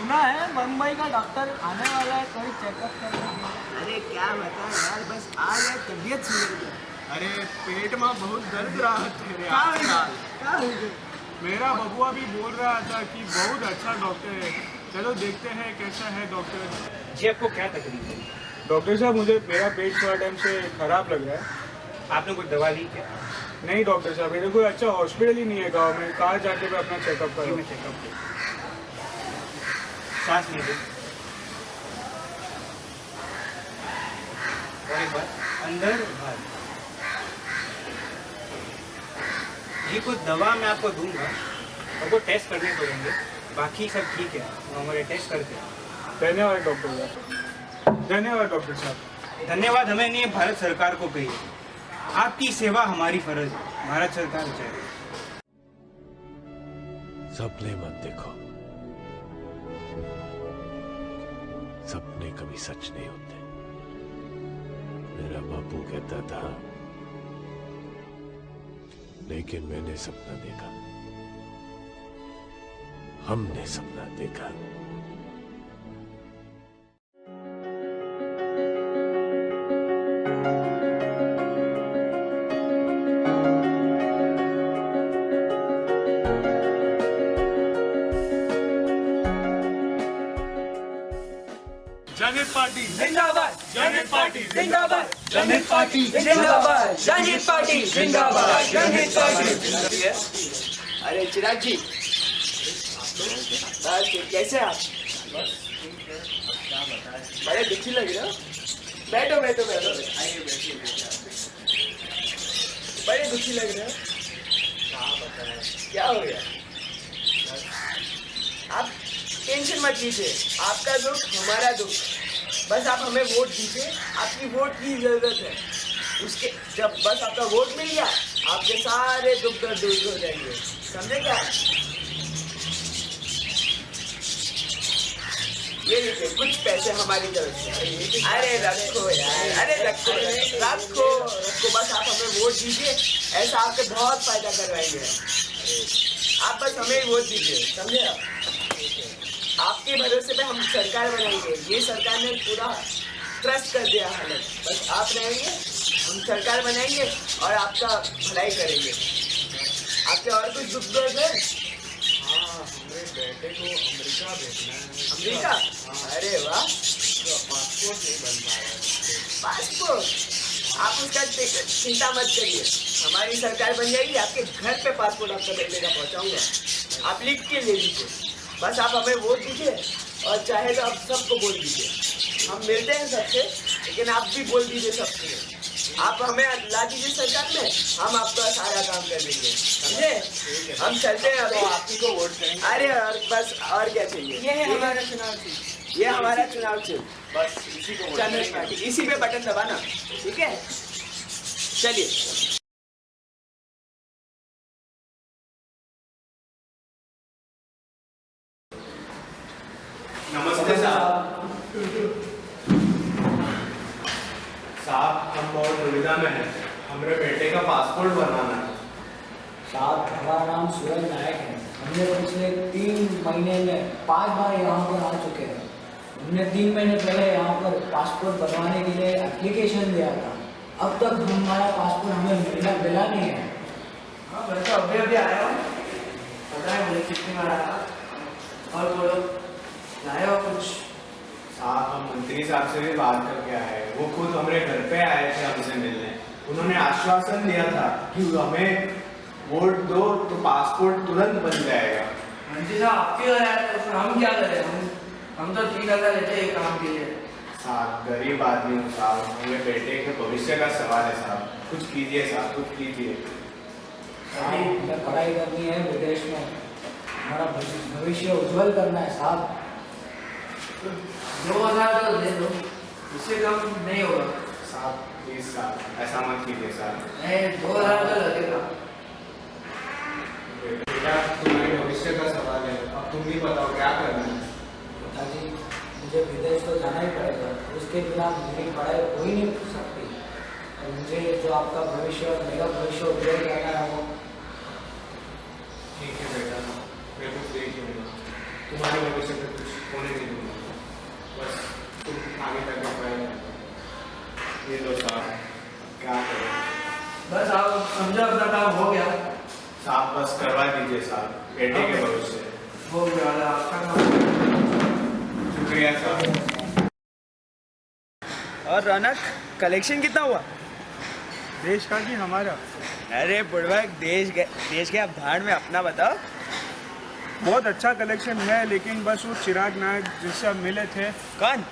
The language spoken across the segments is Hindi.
सुना है मुंबई का डॉक्टर आने वाला है कोई चेकअप करने के लिए। अरे क्या बता यार, बस आ जाए तबीयत सुधर गया। अरे पेट में बहुत दर्द रहा तेरे क्या हो गया? आजकल। क्या हो गया? मेरा बबुआ भी बोल रहा था कि बहुत अच्छा डॉक्टर है, चलो देखते हैं कैसा है डॉक्टर। जी आपको क्या तकलीफ है? डॉक्टर साहब मुझे मेरा पेट थोड़ा टाइम से खराब लग रहा है। आपने कोई दवा ली क्या? नहीं डॉक्टर साहब, मेरे कोई अच्छा हॉस्पिटल ही नहीं है गाँव में, कहाँ जाके मैं अपना चेकअप जी करूँ। मैं चेकअप किया। सांस लीजिए और एक बार अंदर बाहर। जी कुछ दवा मैं आपको दूंगा, आपको टेस्ट करने पड़ेंगे, बाकी सब ठीक है, हमारे टेस्ट करते हैं। धन्यवाद डॉक्टर साहब, धन्यवाद डॉक्टर साहब। धन्यवाद हमें नहीं, भारत सरकार को कहिए, आपकी सेवा हमारी फर्ज है। भारत सरकार चाहे। सपने मत देखो, सपने कभी सच नहीं होते। मेरा बापू कहता था, लेकिन मैंने सपना देखा, हमने सपना देखा। जनहित पार्टी जिंदाबाद, जनहित पार्टी जिंदाबाद, जनहित पार्टी जिंदाबाद, जनहित पार्टी जिंदाबाद, जनहित पार्टी। अरे चिराग जी, बस कैसे आप? बड़े दुखी लग रहे हो। बैठो बैठो बैठो, बड़े दुखी लग रहे हो। क्या हो गया? आप टेंशन मत लीजिए, आपका दुख हमारा दुख। बस आप हमें वोट दीजिए, आपकी वोट की जरूरत है। उसके जब बस आपका वोट मिल गया, आपके सारे दुख दर्द दूर हो जाएंगे, समझे क्या? ये लीजिए कुछ पैसे हमारी तरफ से। अरे रखो यार, अरे रखो रखो रखो, बस आप हमें वोट दीजिए, ऐसा आपके बहुत फायदा करवाएंगे। आप बस हमें वोट दीजिए, समझे आप? आपके भरोसे पे हम सरकार बनाएंगे। ये सरकार ने पूरा ट्रस्ट कर दिया हमें, बस आप रहेंगे, हम सरकार बनाएंगे और आपका भलाई करेंगे। आपके और कुछ दुख दर्द है? हाँ, हमारे बेटे को अमेरिका भेजना है। अमेरिका? अरे वाह, पासपोर्ट नहीं बन पा रहा है। पासपोर्ट? आप उसका चिंता मत करिए, हमारी सरकार बन जाएगी, आपके घर पे पासपोर्ट आपका बेटे का पहुंचाऊंगा। आप लिख के ले लीजिए, बस आप हमें वोट दीजिए और चाहे तो आप सबको बोल दीजिए। हम मिलते हैं सबसे, लेकिन आप भी बोल दीजिए सबसे। आप हमें ला दीजिए सरकार में, हम आपका सारा काम कर देंगे, समझे? हम चलते हैं अभी। आप ही को वोट करेंगे। अरे और बस और क्या चाहिए? ये है हमारा चुनाव चिन्ह। ये हमारा चुनाव चिन्ह, बस इसी को वोट जनहित करेंगे। पार्टी। इसी पे बटन दबाना, ठीक है? चलिए। नमस्ते साहब। साहब हम बहुत दुविधा में हैं, हमारे बेटे का पासपोर्ट बनवाना है। साहब हमारा नाम सूरज नायक है। हमने पिछले 3 महीने में 5 बार यहाँ पर आ चुके हैं। हमने 3 महीने पहले यहाँ पर पासपोर्ट बनवाने के लिए एप्लीकेशन दिया था। अब तक हमारा पासपोर्ट हमें मिला नहीं है। हाँ मैं तो अभी आया हूँ, पता है मुझे कितनी बार आया। और बोलो, लाए हो कुछ? साहब हम मंत्री साहब से भी बात करके आए, वो खुद हमारे घर पे आए थे हमसे मिलने। उन्होंने आश्वासन दिया था कि हमें वोट दो तो पासपोर्ट तुरंत बन जाएगा। मंत्री साहब आपके घर आए तो फिर हम क्या करें? हम तो 3,000 लेते हैं काम के लिए। साहब गरीब आदमी हूँ साहब, हमें बेटे के भविष्य का सवाल है साहब, कुछ कीजिए साहब, कुछ कीजिए। साहब हमें पढ़ाई करनी है विदेश में, हमारा भविष्य उज्जवल करना है साहब। 2,000 तो दे दो, इससे कम नहीं होगा। साहब प्लीज साहब, ऐसा मत कीजिए साहब। नहीं 2,000 तो लगेगा। बेटा तुम्हारे भविष्य का सवाल है, अब तुम ही बताओ क्या करना है। पिताजी मुझे विदेश तो जाना ही पड़ेगा, उसके बिना मेरी पढ़ाई हो ही नहीं सकती। और मुझे जो आपका भविष्य और मेरा भविष्य उज्जवल करना है वो ठीक है बेटा, मैं कुछ देख लूँगा। तुम्हारे भविष्य में कुछ होने नहीं दूंगा। बस तुम आगे तक पढ़ाई ये लो साहब, क्या करें बस आप समझो अपना काम हो गया। साहब, बस करवा दीजिए साहब, बेटे के भविष्य। हो गया आपका काम। शुक्रिया साहब। और रौनक, कलेक्शन कितना हुआ? देश का कि हमारा? अरे बुढ़वा, देश के आप भाड़ में अपना बताओ। बहुत अच्छा कलेक्शन है, लेकिन बस वो चिराग नायक जिससे आप मिले थे। कौन?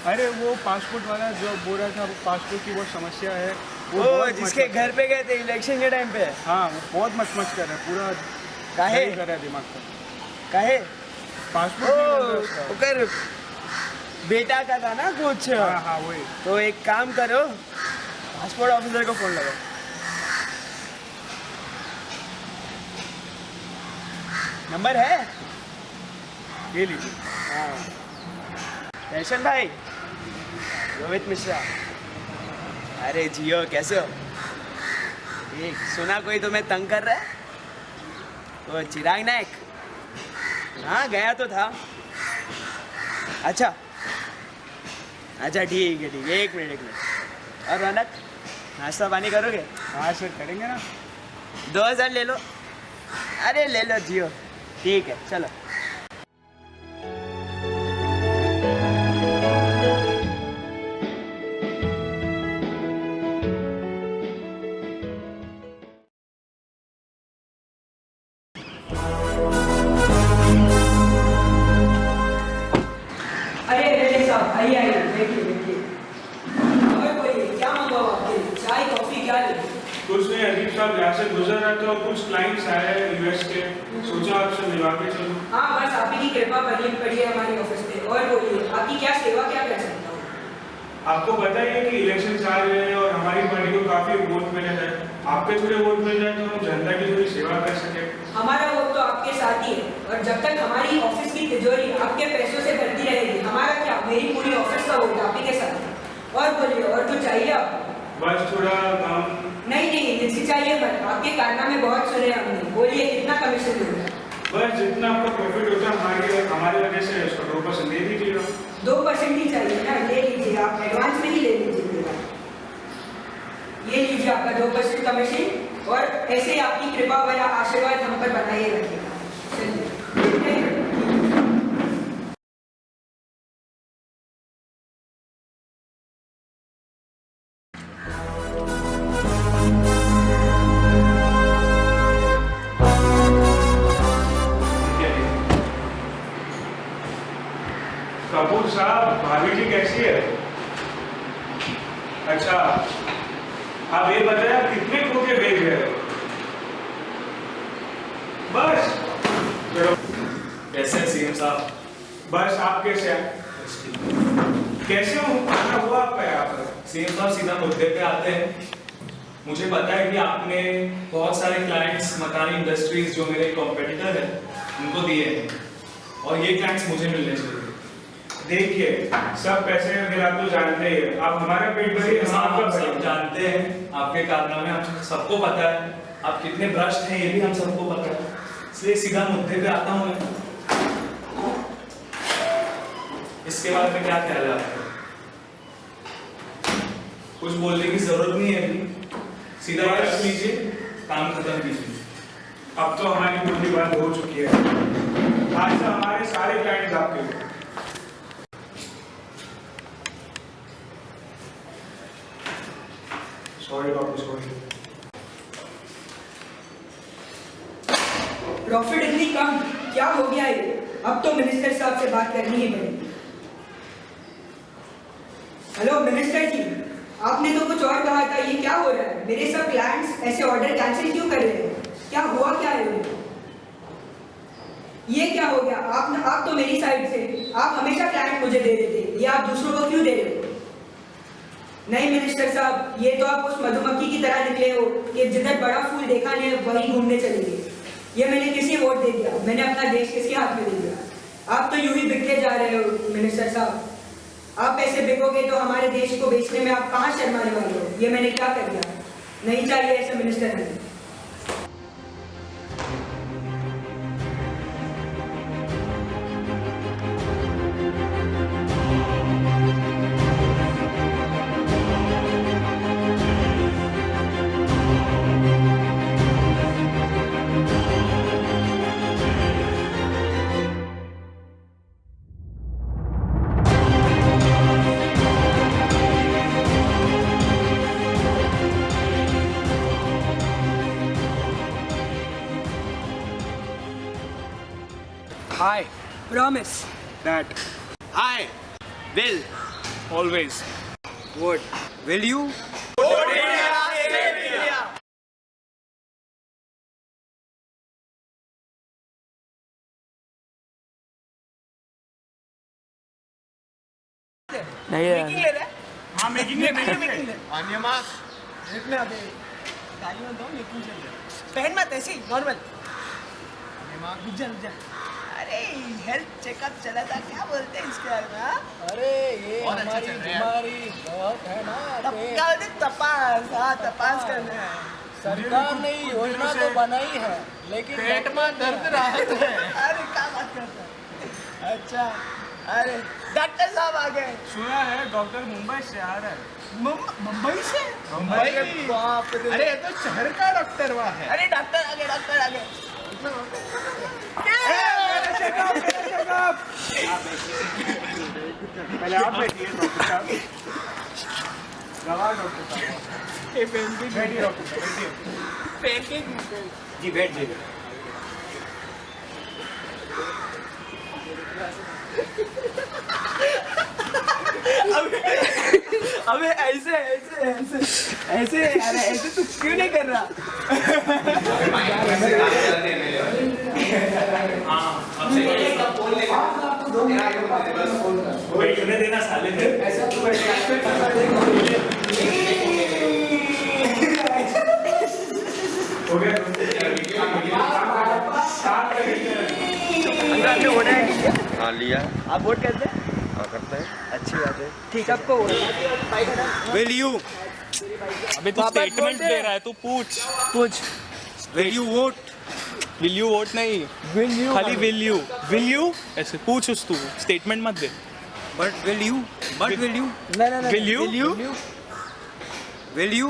अरे वो पासपोर्ट वाला जो बोल रहा था, वो पासपोर्ट की बहुत समस्या है। वो ओ, बहुत जिसके मच-मच घर पे गए थे इलेक्शन के टाइम पे? हाँ, वो बहुत मच कर रहा है, पूरा काहे? कर रहा है दिमाग का। काहे? पासपोर्ट नहीं मिल रहा उसका। ओकर बेटा का था ना कुछ। हाँ हाँ वही। तो एक काम करो, पासपोर्ट ऑफिसर को फोन लगाओ। नंबर है? ये लीजिए। रोशन भाई, रोहित मिश्रा। अरे जियो, कैसे हो? ठीक, सुना कोई तुम्हें तंग कर रहा है? तो चिराग नायक? हाँ, गया तो था। अच्छा अच्छा, ठीक है, एक मिनट। और रौनक, नाश्ता पानी करोगे? हाँ सर, करेंगे ना। 2000 ले लो। अरे ले लो जियो, ठीक है, चलो। अरे मेरे साहब, आइए देखिए। और बोलिए, क्या मंगवाओ आपके लिए? चाय, कॉफी, क्या लें? कुछ नहीं, अजीब साहब यहाँ से गुजर रहा था और कुछ क्लाइंट्स आए हैं यूएस के, सोचा आपसे मिलवा के चलूं। हाँ, बस आप ही की कृपा पड़ी है हमारे ऑफिस पे। और बोलिए, आपकी क्या सेवा, क्या कर सकता हूँ? आपको पता ही है कि इलेक्शन आ रहे हैं और हमारी पार्टी को काफी वोट मिले हैं। आपके थोड़े वोट मिल जाए तो हम जनता की थोड़ी सेवा कर सके। हमारा वोट तो आपके साथ ही है, और जब तक हमारी ऑफिस की तिजोरी आपके पैसों से भरती रहेगी, हमारा क्या, मेरी पूरी ऑफिस का वोट आप ही के साथ है। और बोलिए, और जो चाहिए आपको? बस थोड़ा काम। नहीं, इसकी चाहिए मत, आपके कारनामे बहुत सुने हमने। बोलिए, कितना कमीशन दोगे? बस जितना आपका प्रॉफिट होता है हमारे वजह से उसका 2% दे दीजिएगा। 2% ही चाहिए ना, ले लीजिए, आप एडवांस में ही ले लीजिएगा। ये लीजिए आपका 2% कमीशन, और ऐसे ही आपकी कृपा वाला आशीर्वाद हम पर बनाए रखिएगा। चलिए। कपूर साहब, भाभी जी कैसी है? अच्छा, आप ये बताया कितने खोके भेज रहे हो? बस चलो। कैसे सीएम साहब? बस आप कैसे हैं? कैसे हो? खाना हुआ आपका यहाँ पर? सीएम साहब, सीधा मुद्दे पे आते हैं। मुझे पता है कि आपने बहुत सारे क्लाइंट्स मकानी इंडस्ट्रीज जो मेरे कॉम्पिटिटर हैं उनको दिए हैं, और ये क्लाइंट्स मुझे मिलने चाहिए। देखिए, सब पैसे वगैरह आप तो जानते ही हैं। आप हमारा पेट भरिए, हम आपका आप सब भरिए। जानते हैं आपके कारनामे, हम सबको पता है आप कितने भ्रष्ट हैं, ये भी हम सबको पता है। इसलिए सीधा मुद्दे पे आता हूँ मैं। इसके बाद में क्या ख्याल है आपका? कुछ बोलने की जरूरत नहीं है अभी, सीधा रख लीजिए, काम खत्म कीजिए। अब तो हमारी पूरी बात हो चुकी है। आज से हमारे सारे क्लाइंट्स आपके हैं। सॉरी बाबू, सॉरी। प्रॉफिट इतनी कम, क्या हो गया ये? अब तो मिनिस्टर साहब से बात करनी ही पड़ेगी। हेलो मिनिस्टर जी, आपने तो कुछ और कहा था, ये क्या हो रहा है? मेरे सब क्लाइंट्स ऐसे ऑर्डर कैंसिल क्यों कर रहे हैं? क्या हुआ, क्या है ये क्या हो गया? आप तो मेरी साइड से, आप हमेशा क्लाइंट मुझे दे देते, ये आप दूसरों को क्यों दे रहे हो? नहीं मिनिस्टर साहब, ये तो आप उस मधुमक्खी की तरह निकले हो कि जिधर बड़ा फूल देखा नहीं वहीं घूमने चले गए। ये मैंने किसी वोट दे दिया, मैंने अपना देश किसके हाथ में दे दिया? आप तो यूं ही बिकते जा रहे हो मिनिस्टर साहब। आप ऐसे बिकोगे तो हमारे देश को बेचने में आप कहाँ शर्माने वाले हो? ये मैंने क्या कर दिया? नहीं चाहिए ऐसे मिनिस्टर हमें। I promise. that I will. always Would. Will you? Making ले रहे हाँ मेकिंग है पहन मत ऐसे ही नॉर्मल अरे हेल्थ चेकअप चला था क्या बोलते हैं इसके बारे में हाँ? अरे ये हमारी बीमारी बहुत है ना क्या बोलते हैं? तपास हाँ तपास करना है सरकार ने योजना तो बनाई है लेकिन पेट में दर्द राहत है अरे क्या बात करते हैं अच्छा अरे डॉक्टर साहब आ गए सुना है डॉक्टर मुंबई से आ रहा है मुंबई से बाप रे अरे ये तो शहर का डॉक्टर वहाँ है अरे डॉक्टर आ गए डॉक्टर आ गए पहले आप बैठिए डॉक्टर साहब दवा डॉक्टर साहब बैठिए डॉक्टर साहब बैठिए जी बैठ जी अबे ऐसे ऐसे ऐसे ऐसे अरे ऐसे तू क्यों नहीं कर रहा बैठने देना साले थे ऐसा तो हो गया हाँ लिया आप वोट करते हैं हाँ करते हैं अच्छी बात है ठीक है आपको Will you? अबे तू स्टेटमेंट दे रहा है तू पूछ Will you vote? Will you won't नहीं खाली विल यू ऐसे पूछ उस तू स्टेटमेंट मत दे But will you? But will you? Will you Will you?